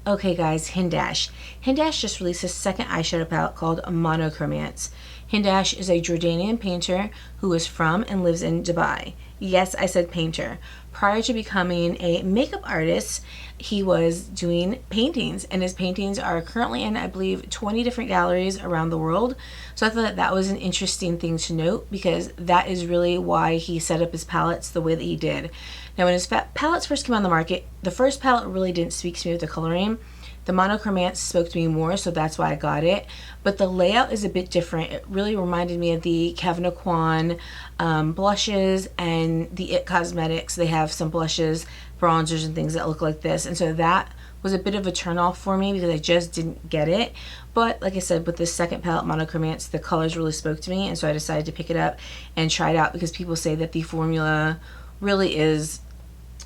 Okay guys, Hindash. Hindash just released a second eyeshadow palette called Monochromance. Hindash is a Jordanian painter who is from and lives in Dubai. Yes, I said painter. Prior to becoming a makeup artist, he was doing paintings, and his paintings are currently in, I believe, 20 different galleries around the world. So I thought that was an interesting thing to note, because that is really why he set up his palettes the way that he did. Now, when his palettes first came on the market, the first palette really didn't speak to me with the coloring. The Monochromance spoke to me more, so that's why I got it. But the layout is a bit different. It really reminded me of the Kevin Aucoin blushes and the IT Cosmetics. They have some blushes, bronzers, and things that look like this. And so that was a bit of a turnoff for me because I just didn't get it. But like I said, with this second palette, Monochromance, the colors really spoke to me. And so I decided to pick it up and try it out, because people say that the formula really is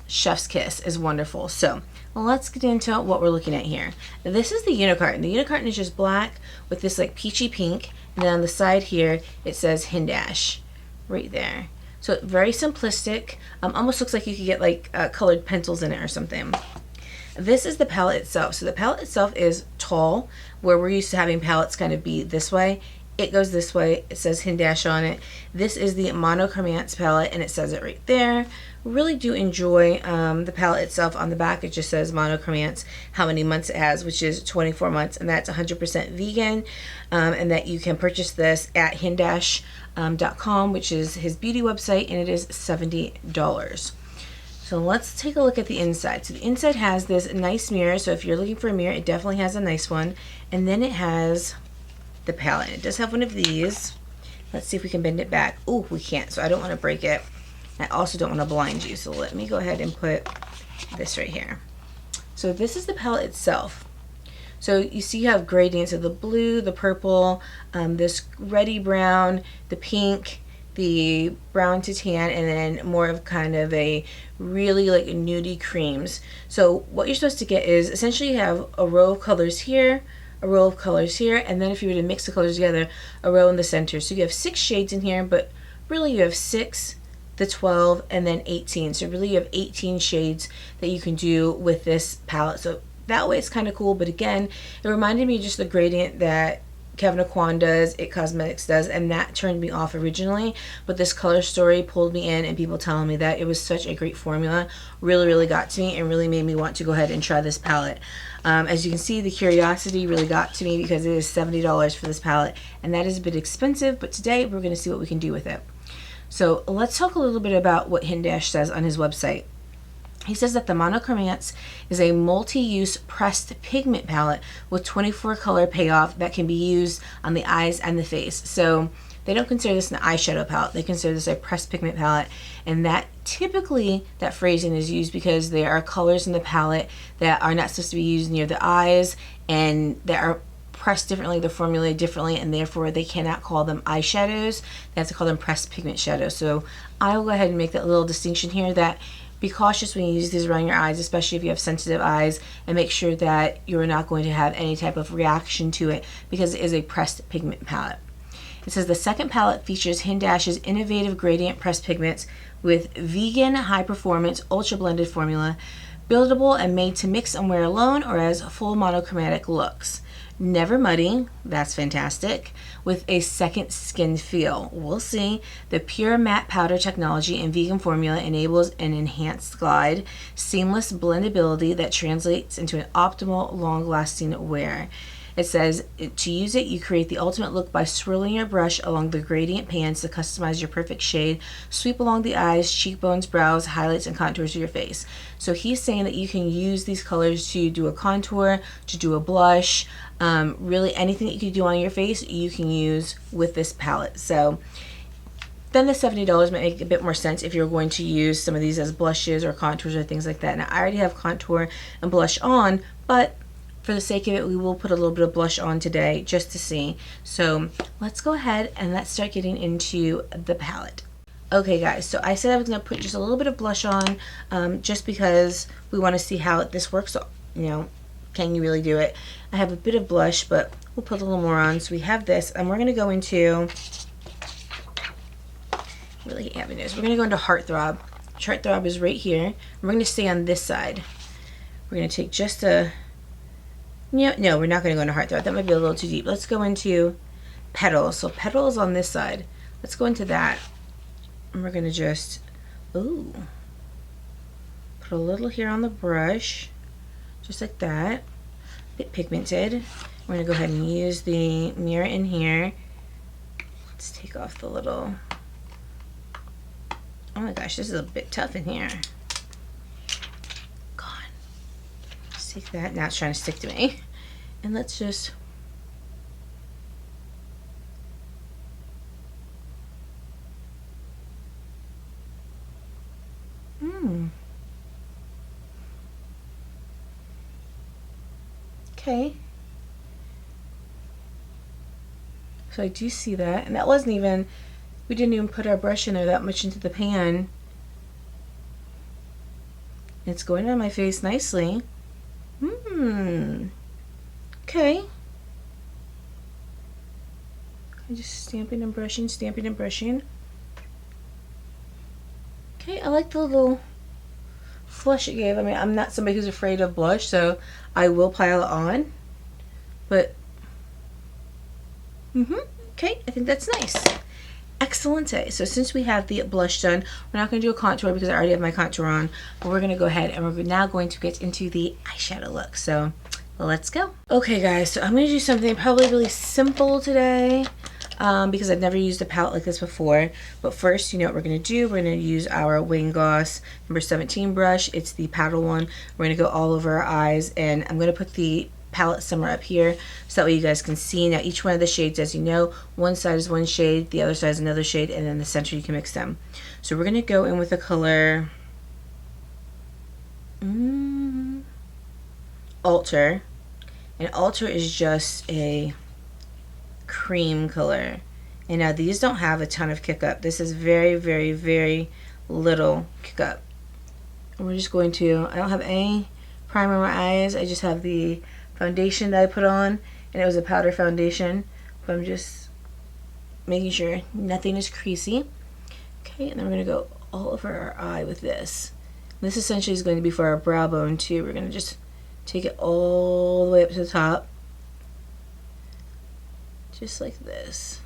chef's kiss, is wonderful. So let's get into what we're looking at here. This is the unicarton. The unicarton is just black with this like peachy pink, and then on the side here it says Hindash right there. So very simplistic. Almost looks like you could get like colored pencils in it or something. This is the palette itself. So the palette itself is tall, where we're used to having palettes kind of be this way. It goes this way. It says Hindash on it. This is the Monochromance palette, and it says it right there. Really do enjoy the palette itself. On the back it just says Monochromance, how many months it has, which is 24 months, and that's 100% vegan, and that you can purchase this at hindash.com, which is his beauty website, and it is $70. So let's take a look at the inside. So the inside has this nice mirror, so if you're looking for a mirror, it definitely has a nice one. And then it has the palette. It does have one of these. Let's see if we can bend it back. Oh, we can't, so I don't want to break it. I also don't want to blind you, so let me go ahead and put this right here. So this is the palette itself. So you see you have gradients of the blue, the purple, this reddy brown, the pink, the brown to tan, and then more of kind of a really like nudie creams. So what you're supposed to get is essentially you have a row of colors here, a row of colors here, and then if you were to mix the colors together, a row in the center. So you have 6 shades in here, but really you have 6, the 12, and then 18. So really you have 18 shades that you can do with this palette. So that way it's kind of cool, but again, it reminded me of just the gradient that Kevin Aucoin does, IT Cosmetics does, and that turned me off originally. But this color story pulled me in, and people telling me that it was such a great formula really got to me and really made me want to go ahead and try this palette. As you can see, the curiosity really got to me because it is $70 for this palette, and that is a bit expensive, but today we're going to see what we can do with it. So let's talk a little bit about what Hindash says on his website. He says that the Monochromance is a multi-use pressed pigment palette with 24 color payoff that can be used on the eyes and the face. So they don't consider this an eyeshadow palette, they consider this a pressed pigment palette, and that typically that phrasing is used because there are colors in the palette that are not supposed to be used near the eyes, and that are pressed differently, they're formulated differently, and therefore they cannot call them eyeshadows. They have to call them pressed pigment shadows. So I will go ahead and make that little distinction here, that be cautious when you use these around your eyes, especially if you have sensitive eyes, and make sure that you're not going to have any type of reaction to it, because it is a pressed pigment palette. It says the second palette features Hindash's innovative gradient pressed pigments with vegan high performance ultra blended formula, buildable and made to mix and wear alone or as full monochromatic looks. Never muddy, that's fantastic, with a second skin feel. We'll see. The pure matte powder technology and vegan formula enables an enhanced glide, seamless blendability that translates into an optimal long-lasting wear. It says to use it, you create the ultimate look by swirling your brush along the gradient pans to customize your perfect shade. Sweep along the eyes, cheekbones, brows, highlights, and contours of your face. So he's saying that you can use these colors to do a contour, to do a blush, really anything that you can do on your face, you can use with this palette. So then the $70 might make a bit more sense if you're going to use some of these as blushes or contours or things like that. Now I already have contour and blush on, but for the sake of it, we will put a little bit of blush on today just to see. So let's go ahead and let's start getting into the palette. Okay guys, so I said I was going to put just a little bit of blush on just because we want to see how this works. So, you know, can you really do it? I have a bit of blush, but we'll put a little more on. So we have this, and we're going to go into, really hate having this, we're going to go into Heartthrob. Heartthrob is right here. We're going to stay on this side. We're going to take just a No, we're not going to go into Heartthrob. That might be a little too deep. Let's go into Petals. So Petals on this side. Let's go into that. And we're going to just, ooh, put a little here on the brush. Just like that. A bit pigmented. We're going to go ahead and use the mirror in here. Let's take off the little, oh my gosh, this is a bit tough in here. Gone. Let's take that. Now it's trying to stick to me. And let's just, okay. So I do see that, and that wasn't even, we didn't even put our brush in there that much into the pan. It's going on my face nicely. Okay. I'm just stamping and brushing, stamping and brushing. Okay, I like the little flush it gave. I mean, I'm not somebody who's afraid of blush, so I will pile it on. But, okay, I think that's nice. Excellent. So since we have the blush done, we're not going to do a contour because I already have my contour on, but we're going to go ahead and we're now going to get into the eyeshadow look. So let's go. Okay guys, so I'm going to do something probably really simple today because I've never used a palette like this before. But first, you know what we're going to do? We're going to use our Wayne Goss number 17 brush. It's the paddle one. We're going to go all over our eyes, and I'm going to put the palette somewhere up here so that way you guys can see. Now each one of the shades, as you know, one side is one shade, the other side is another shade, and then the center you can mix them. So we're going to go in with the color Alter, and Alter is just a cream color, and now these don't have a ton of kick up. This is very, very, very little kick up. And we're just going to, I don't have any primer in my eyes, I just have the foundation that I put on, and it was a powder foundation, but I'm just making sure nothing is creasy. Okay, and then we're going to go all over our eye with this. This essentially is going to be for our brow bone too. We're going to just take it all the way up to the top, just like this.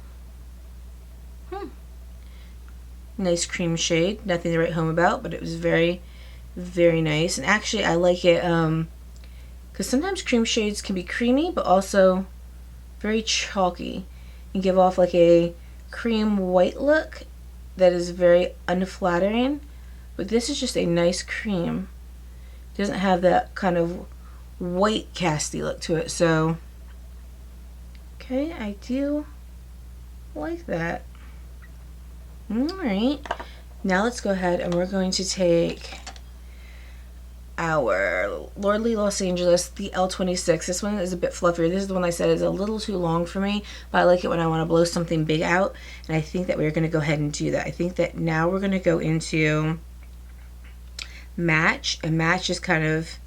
Nice cream shade, nothing to write home about, but it was very, very nice. And actually I like it because sometimes cream shades can be creamy but also very chalky and give off like a cream white look that is very unflattering. But this is just a nice cream. It doesn't have that kind of white casty look to it. So okay, I do like that. Alright, now let's go ahead and we're going to take our Lordly Los Angeles, the L26. This one is a bit fluffier. This is the one I said is a little too long for me, but I like it when I want to blow something big out, and I think that we're going to go ahead and do that. I think that now we're going to go into Match, and Match is kind of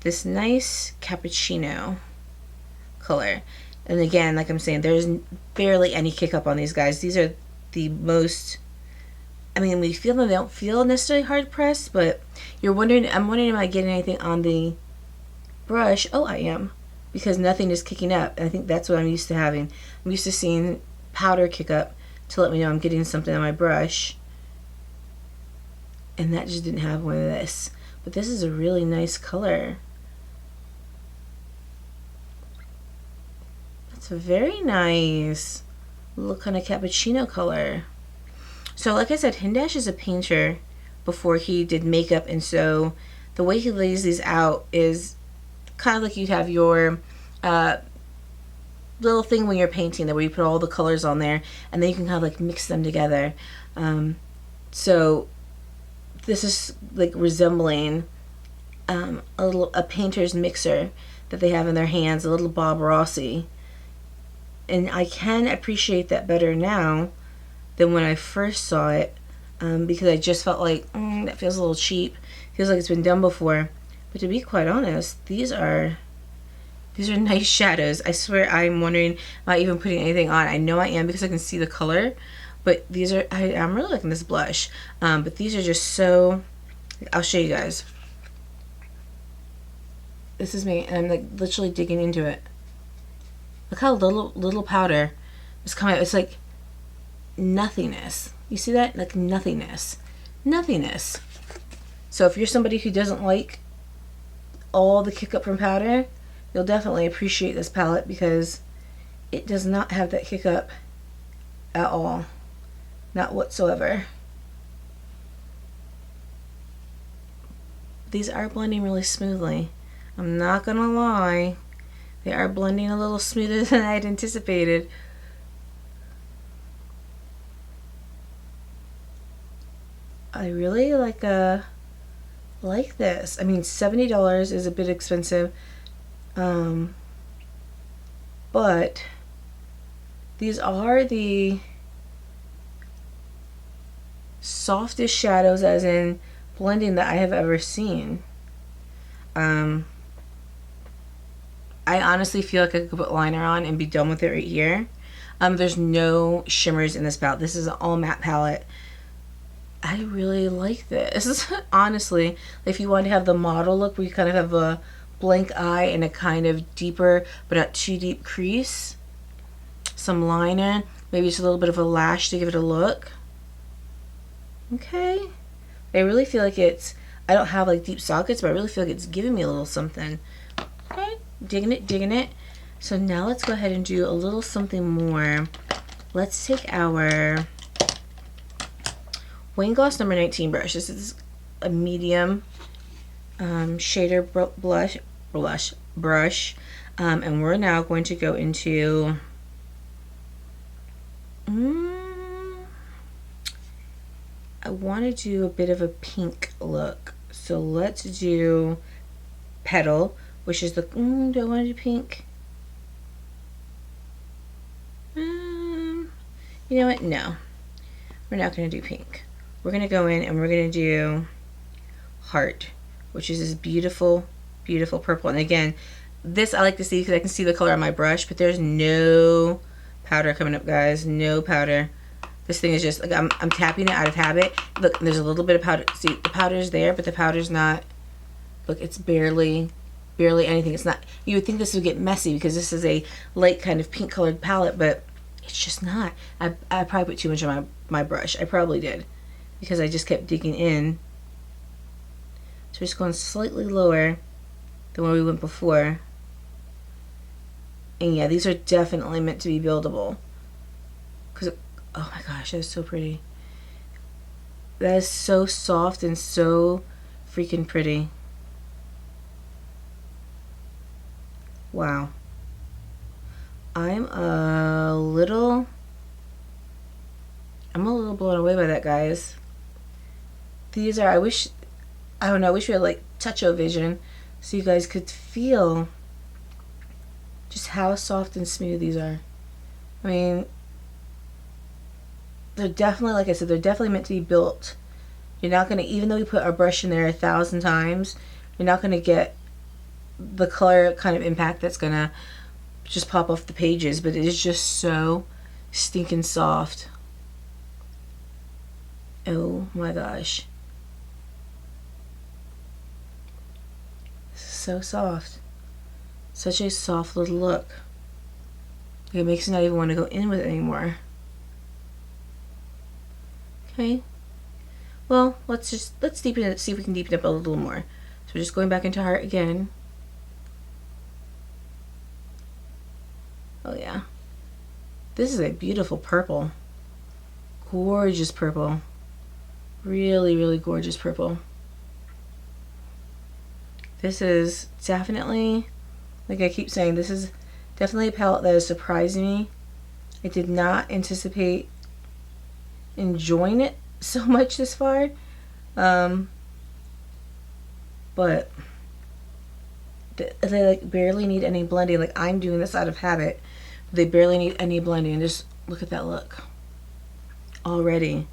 this nice cappuccino color. And again, like I'm saying, there's barely any kick up on these guys. These are the most, I mean, we feel them, they don't feel necessarily hard pressed, but you're wondering, I'm wondering, am I getting anything on the brush? Oh, I am, because nothing is kicking up, and I think that's what I'm used to having. I'm used to seeing powder kick up to let me know I'm getting something on my brush, and that just didn't have one of this. But this is a really nice color. That's very nice. A little kind of cappuccino color. So like I said, Hindash is a painter before he did makeup, and so the way he lays these out is kind of like you'd have your little thing when you're painting, that where you put all the colors on there and then you can kind of like mix them together. So this is like resembling a painter's mixer that they have in their hands, a little Bob Rossi. And I can appreciate that better now than when I first saw it, because I just felt like that feels a little cheap. Feels like it's been done before. But to be quite honest, these are nice shadows. I swear I'm wondering, am I even putting anything on? I know I am because I can see the color. But these are, I'm really liking this blush. But these are just so, I'll show you guys. This is me, and I'm like literally digging into it. Look how little powder is coming out. It's like nothingness. You see that? Like nothingness. Nothingness. So if you're somebody who doesn't like all the kick up from powder, you'll definitely appreciate this palette because it does not have that kick up at all. Not whatsoever. These are blending really smoothly. I'm not gonna lie. They are blending a little smoother than I had anticipated. I really like this. I mean, $70 is a bit expensive, but these are the softest shadows, as in blending, that I have ever seen. I honestly feel like I could put liner on and be done with it right here. There's no shimmers in this palette. This is an all matte palette. I really like this. Honestly, if you want to have the model look where you kind of have a blank eye and a kind of deeper but not too deep crease, some liner, maybe just a little bit of a lash to give it a look. Okay. I really feel like it's, I don't have like deep sockets, but I really feel like it's giving me a little something. Okay, digging it, digging it. So now let's go ahead and do a little something more. Let's take our Wayne Gloss number 19 brush. This is a medium shader brush. And we're now going to go into I want to do a bit of a pink look. So let's do Petal, which is the, do I want to do pink? You know what? No. We're not going to do pink. We're going to go in and we're going to do Heart, which is this beautiful, beautiful purple. And again, this I like to see because I can see the color on my brush, but there's no powder coming up, guys. No powder. This thing is just like I'm tapping it out of habit. Look, there's a little bit of powder. See, the powder's there, but the powder's not. Look, it's barely anything. It's not. You would think this would get messy because this is a light kind of pink colored palette, but it's just not. I probably put too much on my brush. I probably did because I just kept digging in. So just going slightly lower than where we went before. And yeah, these are definitely meant to be buildable. Because, oh my gosh, that is so pretty. That is so soft and so freaking pretty. Wow. I'm a little blown away by that, guys. These are, I wish we had like touch-o-vision so you guys could feel just how soft and smooth these are. I mean, they're definitely, like I said, they're definitely meant to be built. You're not going to, even though we put our brush in there 1,000 times, you're not going to get the color kind of impact that's going to just pop off the pages, but it is just so stinking soft. Oh my gosh. This is so soft. Such a soft little look. It makes me not even want to go in with it anymore. Okay. Well, let's deepen it, see if we can deepen it up a little more. So we're just going back into Heart again. Oh yeah. This is a beautiful purple. Gorgeous purple. Really, really gorgeous purple. This is definitely, like I keep saying, this is definitely a palette that is surprising me. I did not anticipate enjoying it so much this far. But they like barely need any blending. Like I'm doing this out of habit. They barely need any blending. Just look at that look already.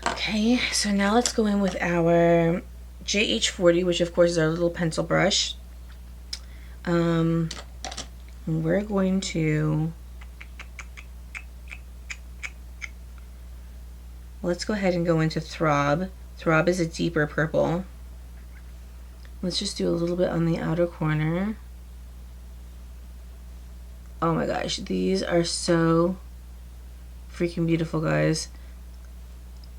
Okay, so now let's go in with our JH40, which of course is our little pencil brush. We're going to, let's go ahead and go into Throb. Throb is a deeper purple. Let's just do a little bit on the outer corner. Oh my gosh, these are so freaking beautiful, guys.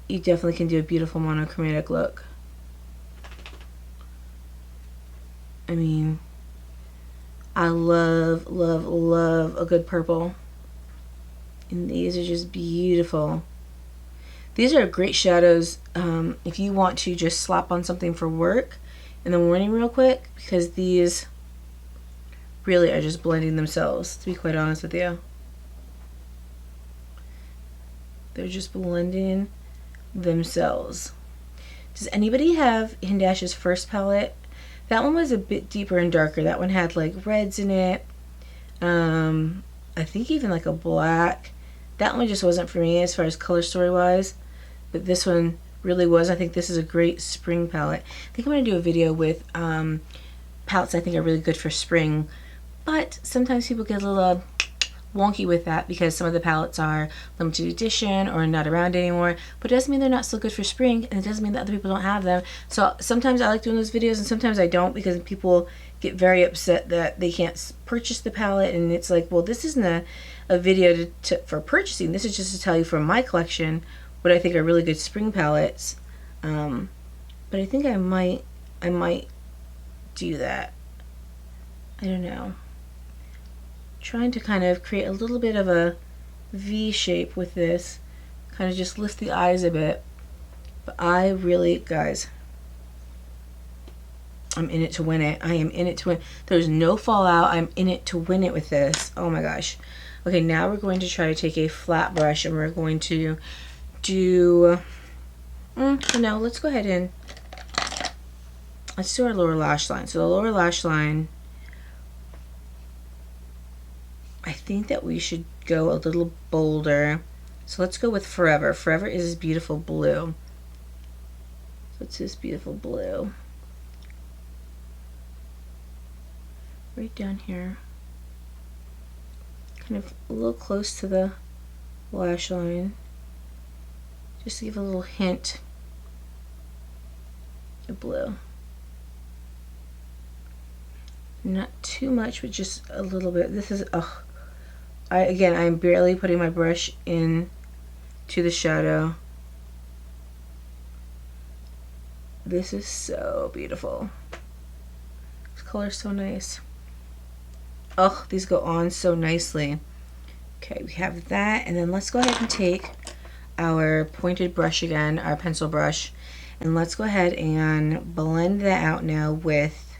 You definitely can do a beautiful monochromatic look. I mean, I love, love, love a good purple. And these are just beautiful. These are great shadows if you want to just slap on something for work in the morning real quick, because these really are just blending themselves, to be quite honest with you. They're just blending themselves. Does anybody have Hindash's first palette? That one was a bit deeper and darker. That one had like reds in it. I think even like a black. That one just wasn't for me as far as color story wise, but this one really was. I think this is a great spring palette. I think I'm going to do a video with palettes I think are really good for spring, but sometimes people get a little wonky with that because some of the palettes are limited edition or not around anymore, but it doesn't mean they're not still good for spring, and it doesn't mean that other people don't have them. So sometimes I like doing those videos and sometimes I don't, because people get very upset that they can't purchase the palette, and it's like, well, this isn't a video for purchasing. This is just to tell you from my collection what I think are really good spring palettes. But I think I might do that. I don't know. Trying to kind of create a little bit of a V shape with this, kind of just lift the eyes a bit. But I really, guys, I'm in it to win it. I am in it to win. There's no fallout. I'm in it to win it with this. Oh my gosh. Okay, now we're going to try to take a flat brush and we're going to do, no, let's go ahead and let's do our lower lash line. So the lower lash line, I think that we should go a little bolder. So let's go with Forever. Forever is this beautiful blue. So it's this beautiful blue. Right down here. Kind of a little close to the lash line. Just to give a little hint of blue. Not too much, but just a little bit. This is, again, I'm barely putting my brush in to the shadow. This is so beautiful. This color is so nice. Oh, these go on so nicely. Okay, we have that, and then let's go ahead and take our pointed brush again, our pencil brush, and let's go ahead and blend that out now with,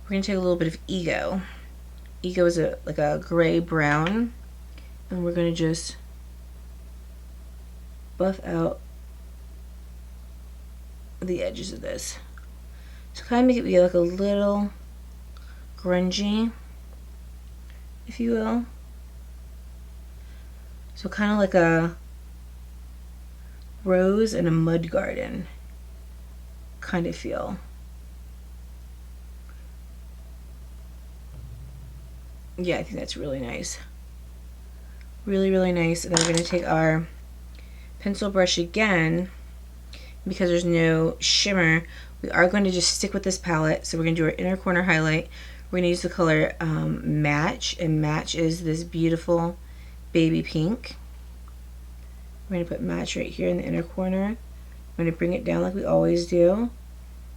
we're going to take a little bit of Ego. Ego is like a gray brown, and we're going to just buff out the edges of this. So kind of make it be like a little grungy, if you will. So kind of like a rose in a mud garden kind of feel. Yeah, I think that's really nice. Really, really nice. And then we're going to take our pencil brush again. Because there's no shimmer, we are going to just stick with this palette. So we're going to do our inner corner highlight. We're going to use the color Match, and Match is this beautiful baby pink. We're going to put Match right here in the inner corner. We're going to bring it down like we always do.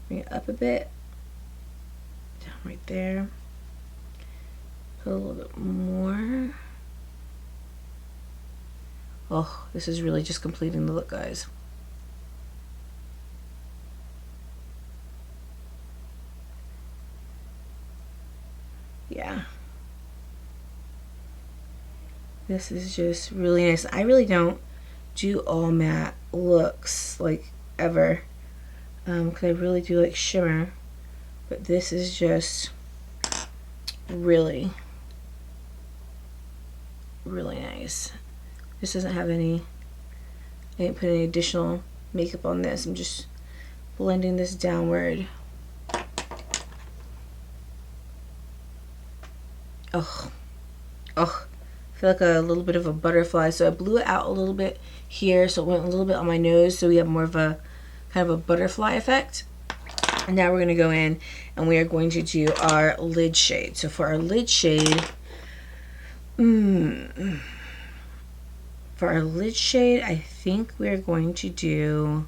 Bring it up a bit. Down right there. Put a little bit more. Oh, this is really just completing the look, guys. Yeah. This is just really nice. I really don't do all matte looks, like, ever. Because I really do like shimmer. But this is just really, really nice. This doesn't have any, I didn't put any additional makeup on this. I'm just blending this downward. Oh, oh, I feel like a little bit of a butterfly. So I blew it out a little bit here, so it went a little bit on my nose, so we have more of a kind of a butterfly effect. And now we're going to go in and we are going to do our lid shade. So for our lid shade, I think we're going to do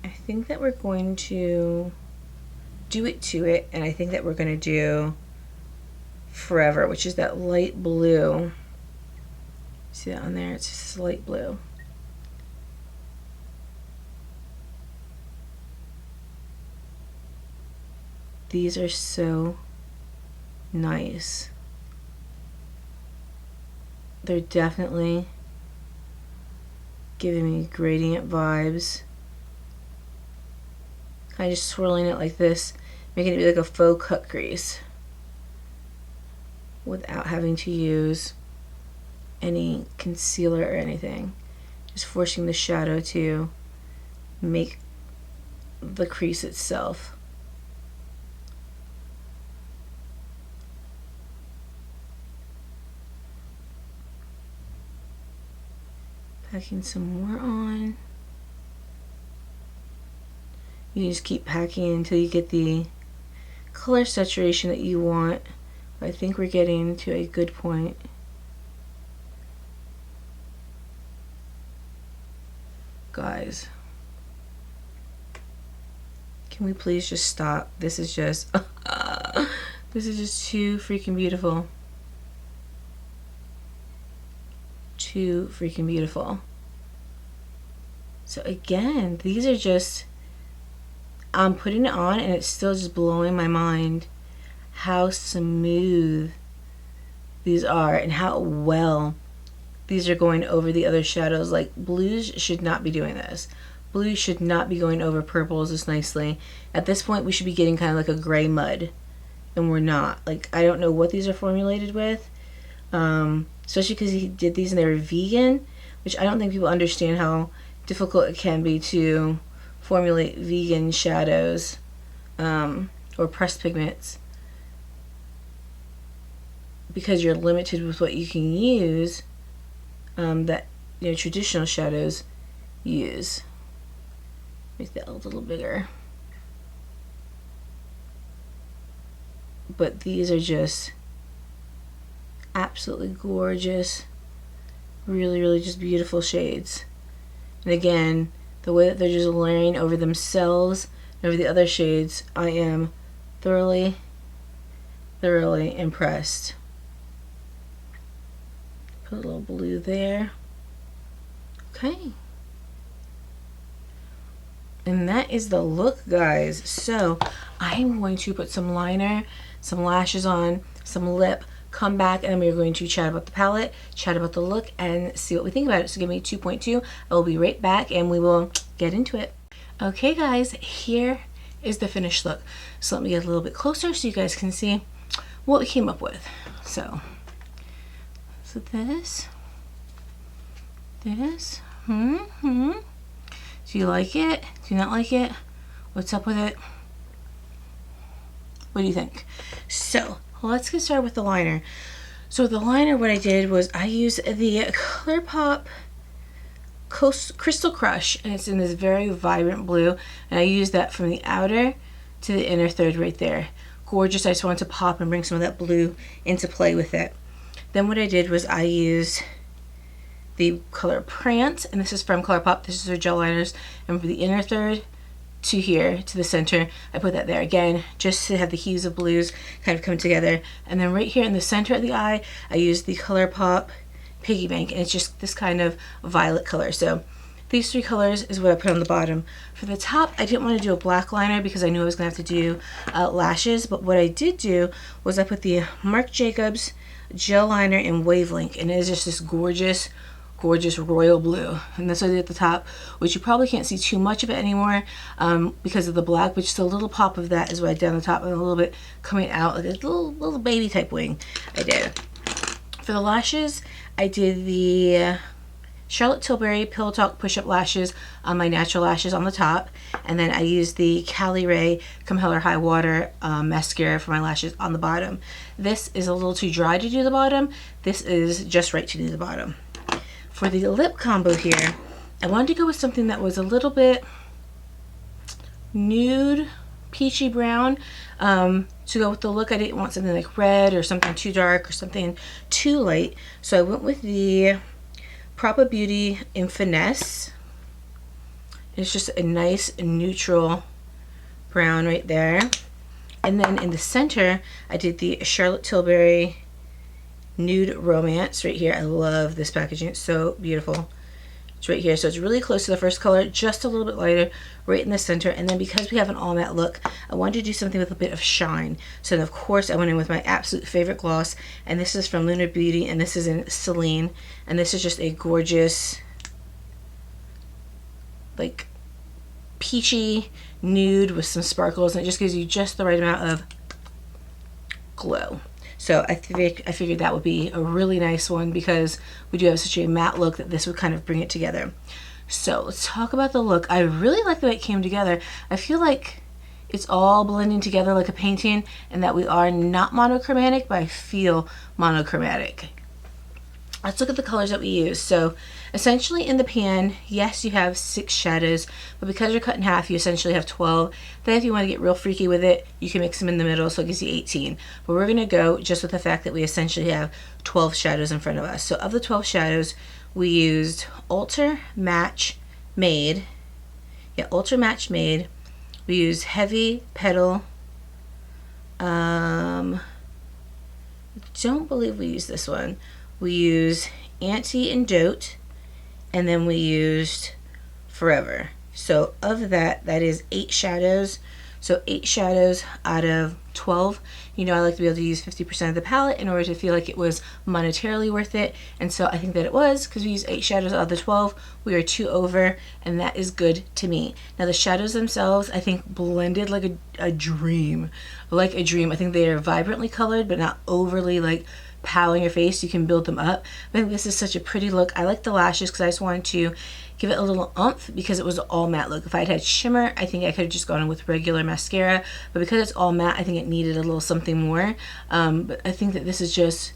I think that we're going to do It To It, and I think that we're going to do Forever, which is that light blue. See that on there? It's just light blue. These are so nice. They're definitely giving me gradient vibes. Kind of just swirling it like this, making it be like a faux cut crease without having to use any concealer or anything. Just forcing the shadow to make the crease itself. Packing some more on. You can just keep packing until you get the color saturation that you want. I think we're getting to a good point. Guys, can we please just stop? This is just this is just too freaking beautiful. Too freaking beautiful. So again, these are just, I'm putting it on and it's still just blowing my mind how smooth these are and how well these are going over the other shadows. Like, blues should not be doing this. Blues should not be going over purples this nicely. At this point, we should be getting kind of like a gray mud, and we're not. Like, I don't know what these are formulated with, especially because he did these and they were vegan, which I don't think people understand how difficult it can be to formulate vegan shadows or pressed pigments, because you're limited with what you can use that, you know, traditional shadows use. Make that a little bigger. But these are just absolutely gorgeous, really, really just beautiful shades. And again, the way that they're just layering over themselves and over the other shades, I am thoroughly, thoroughly impressed. Put a little blue there. Okay. And that is the look, guys. So I'm going to put some liner, some lashes on, some lip, come back, and then we're going to chat about the palette, chat about the look, and see what we think about it. So give me 2.2. I will be right back and we will get into it. Okay, guys, here is the finished look. So let me get a little bit closer so you guys can see what we came up with. So this. Do you like it? Do you not like it? What's up with it? What do you think? So let's get started with the liner. So the liner, what I did was I used the Colourpop Crystal Crush, and it's in this very vibrant blue, and I used that from the outer to the inner third right there. Gorgeous. I just wanted to pop and bring some of that blue into play with it. Then what I did was I used the color Prance, and this is from Colourpop. This is their gel liners, and for the inner third to here to the center, I put that there again just to have the hues of blues kind of come together. And then right here in the center of the eye, I used the Colourpop Piggy Bank, and it's just this kind of violet color. So these three colors is what I put on the bottom. For the top, I didn't want to do a black liner because I knew I was going to have to do lashes, but what I did do was I put the Marc Jacobs gel liner in Wavelength, and it is just this gorgeous royal blue, and that's what I did at the top, which you probably can't see too much of it anymore because of the black, but just a little pop of that is what I did on the top, and a little bit coming out like a little baby type wing I did. For the lashes, I did the Charlotte Tilbury Pillow Talk Push-Up Lashes on my natural lashes on the top, and then I use the Cali Ray Come Hell or High Water mascara for my lashes on the bottom. This is a little too dry to do the bottom. This is just right to do the bottom. For the lip combo here, I wanted to go with something that was a little bit nude, peachy brown. To go with the look, I didn't want something like red or something too dark or something too light. So I went with the Propa Beauty in Finesse. It's just a nice neutral brown right there. And then in the center, I did the Charlotte Tilbury Nude Romance right here. I love this packaging. It's so beautiful. It's right here, so it's really close to the first color, just a little bit lighter, right in the center. And then because we have an all matte look, I wanted to do something with a bit of shine. So then of course I went in with my absolute favorite gloss, and this is from Lunar Beauty, and this is in Celine, and this is just a gorgeous, like, peachy nude with some sparkles, and it just gives you just the right amount of glow. So I figured that would be a really nice one because we do have such a matte look that this would kind of bring it together. So let's talk about the look. I really like the way it came together. I feel like it's all blending together like a painting, and that we are not monochromatic, but I feel monochromatic. Let's look at the colors that we use. So essentially in the pan, yes, you have 6 shadows, but because you're cut in half, you essentially have 12. Then if you want to get real freaky with it, you can mix them in the middle, so it gives you 18. But we're going to go just with the fact that we essentially have 12 shadows in front of us. So of the 12 shadows, we used Ultra Match Made. Yeah, Ultra Match Made. We used Heavy Petal. Don't believe we used this one. We use Auntie and Dote, and then we used Forever. So of that, that is 8 shadows. So 8 shadows out of 12. You know, I like to be able to use 50% of the palette in order to feel like it was monetarily worth it. And so I think that it was, because we used 8 shadows out of the 12. We are 2 over, and that is good to me. Now the shadows themselves, I think, blended like a dream. Like a dream. I think they are vibrantly colored, but not overly like pow in your face. You can build them up. I think this is such a pretty look. I like the lashes because I just wanted to give it a little oomph because it was an all matte look. If I had shimmer, I think I could have just gone in with regular mascara, but because it's all matte, I think it needed a little something more. But I think that this is just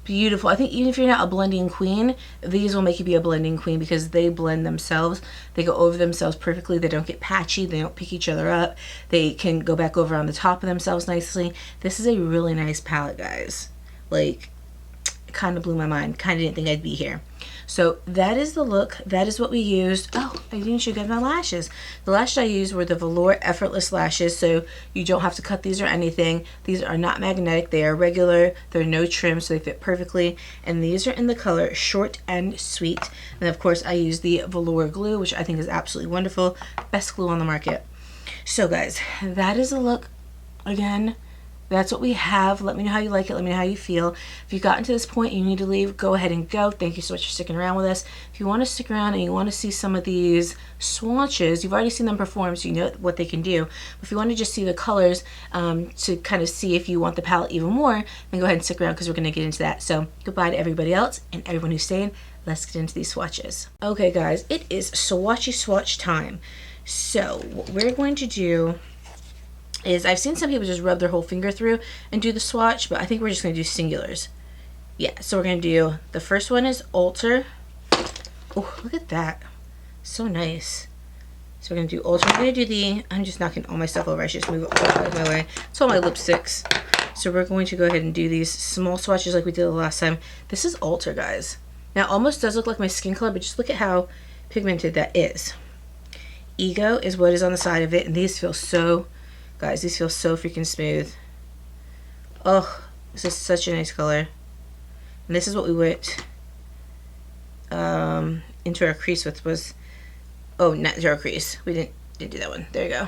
beautiful. I think even if you're not a blending queen, these will make you be a blending queen because they blend themselves. They go over themselves perfectly. They don't get patchy. They don't pick each other up. They can go back over on the top of themselves nicely. This is a really nice palette, guys. Like, it kind of blew my mind. Kind of didn't think I'd be here. So that is the look. That is what we used. Oh, I didn't show you guys my lashes. The lashes I used were the Velour Effortless lashes, so you don't have to cut these or anything. These are not magnetic. They are regular. They're no trim, so they fit perfectly. And these are in the color Short and Sweet. And of course, I use the Velour glue, which I think is absolutely wonderful. Best glue on the market. So guys, that is the look. Again, that's what we have. Let me know how you like it. Let me know how you feel. If you've gotten to this point and you need to leave, go ahead and go. Thank you so much for sticking around with us. If you want to stick around and you want to see some of these swatches, you've already seen them perform, so you know what they can do. But if you want to just see the colors to kind of see if you want the palette even more, then go ahead and stick around because we're going to get into that. So goodbye to everybody else and everyone who's staying. Let's get into these swatches. Okay, guys, it is swatchy swatch time. So what we're going to do is, I've seen some people just rub their whole finger through and do the swatch, but I think we're just going to do singulars. Yeah, so we're going to do, the first one is Ultra. Oh, look at that. So nice. So we're going to do Ultra. I'm going to do the, I'm just knocking all my stuff over. I should just move it out of my way. It's all my lipsticks. So we're going to go ahead and do these small swatches like we did the last time. This is Ultra, guys. Now, it almost does look like my skin color, but just look at how pigmented that is. Ego is what is on the side of it, and these feel so, guys, these feel so freaking smooth. Oh, this is such a nice color. And this is what we went into our crease with, was, oh, not into our crease. We didn't do that one. There you go.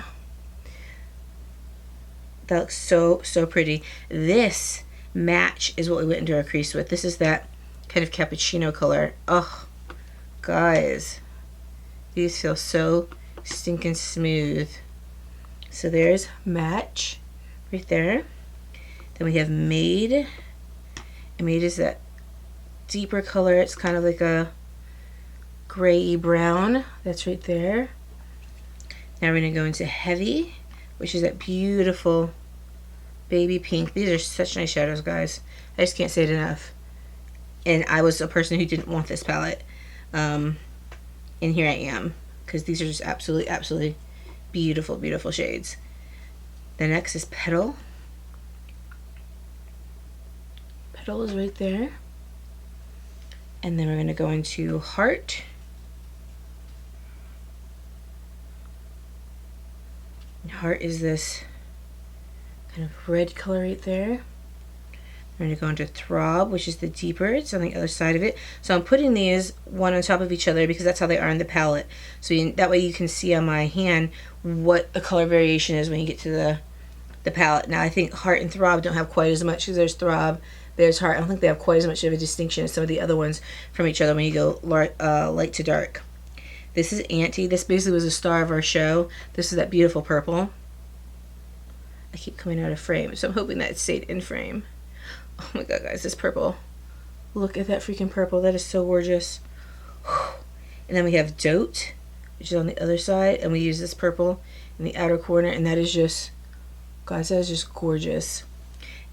That looks so, so pretty. This match is what we went into our crease with. This is that kind of cappuccino color. Oh, guys, these feel so stinking smooth. So there's Match right there. Then we have Made. And Made is that deeper color. It's kind of like a gray brown. That's right there. Now we're going to go into heavy, which is that beautiful baby pink. These are such nice shadows, guys. I just can't say it enough. And I was a person who didn't want this palette. And here I am, because these are just absolutely, absolutely beautiful, beautiful shades. The next is Petal. Petal is right there. And then we're going to go into Heart. And Heart is this kind of red color right there. We're going to go into Throb, which is the deeper. It's on the other side of it. So I'm putting these one on top of each other because that's how they are in the palette. So that way you can see on my hand what a color variation is when you get to the palette. Now I think Heart and Throb don't have quite as much, because there's Throb, there's Heart. I don't think they have quite as much of a distinction as some of the other ones from each other when you go light to dark. This is Auntie. This basically was a star of our show. This is that beautiful purple. I keep coming out of frame, so I'm hoping that it stayed in frame. Oh my god, guys, this purple. Look at that freaking purple. That is so gorgeous. And then we have Dote, which is on the other side, and we use this purple in the outer corner, and that is just, guys, that is just gorgeous.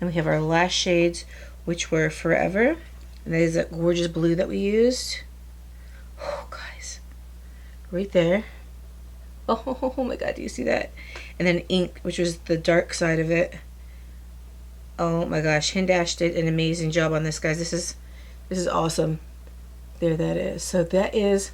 And we have our last shades, which were Forever, and that is that gorgeous blue that we used. Oh, guys, right there. Oh my god, do you see that? And then Ink, which was the dark side of it. Oh my gosh, Hindash did an amazing job on this, guys. This is awesome. There that is. So that is,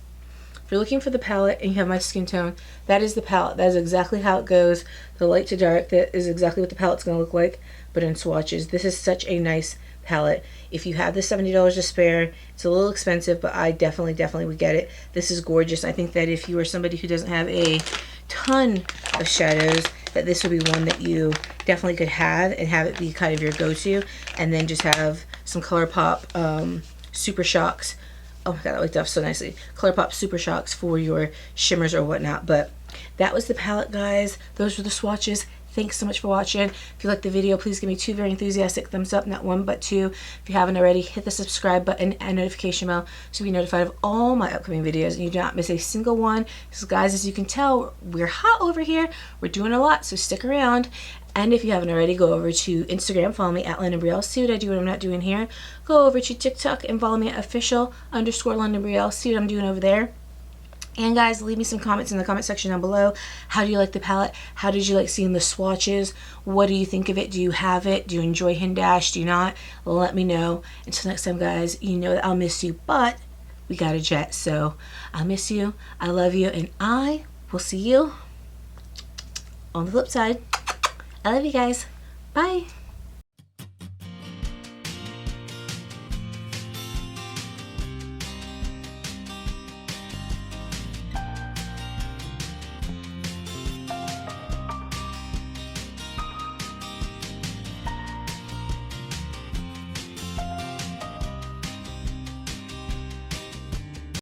if you're looking for the palette and you have my skin tone, that is the palette. That is exactly how it goes. The light to dark, that is exactly what the palette's going to look like, but in swatches. This is such a nice palette. If you have the $70 to spare, it's a little expensive, but I definitely would get it. This is gorgeous. I think that if you are somebody who doesn't have a ton of shadows, that this would be one that you definitely could have and have it be kind of your go-to, and then just have some Colourpop Super Shocks. Oh my god, that looked up so nicely. Colourpop Super Shocks for your shimmers or whatnot. But that was the palette, guys. Those were the swatches. Thanks so much for watching. If you liked the video, please give me 2 very enthusiastic thumbs up, not 1 but 2. If you haven't already, hit the subscribe button and notification bell to be notified of all my upcoming videos, and you do not miss a single one. So guys, as you can tell, we're hot over here. We're doing a lot, so stick around. And if you haven't already, go over to Instagram, follow me at London Brielle. See what I do, what I'm not doing here. Go over to TikTok and follow me at official_London Brielle. See what I'm doing over there. And guys, leave me some comments in the comment section down below. How do you like the palette? How did you like seeing the swatches? What do you think of it? Do you have it? Do you enjoy Hindash? Do you not? Let me know. Until next time, guys, you know that I'll miss you, but we got a jet, so I'll miss you. I love you, and I will see you on the flip side. I love you guys. Bye.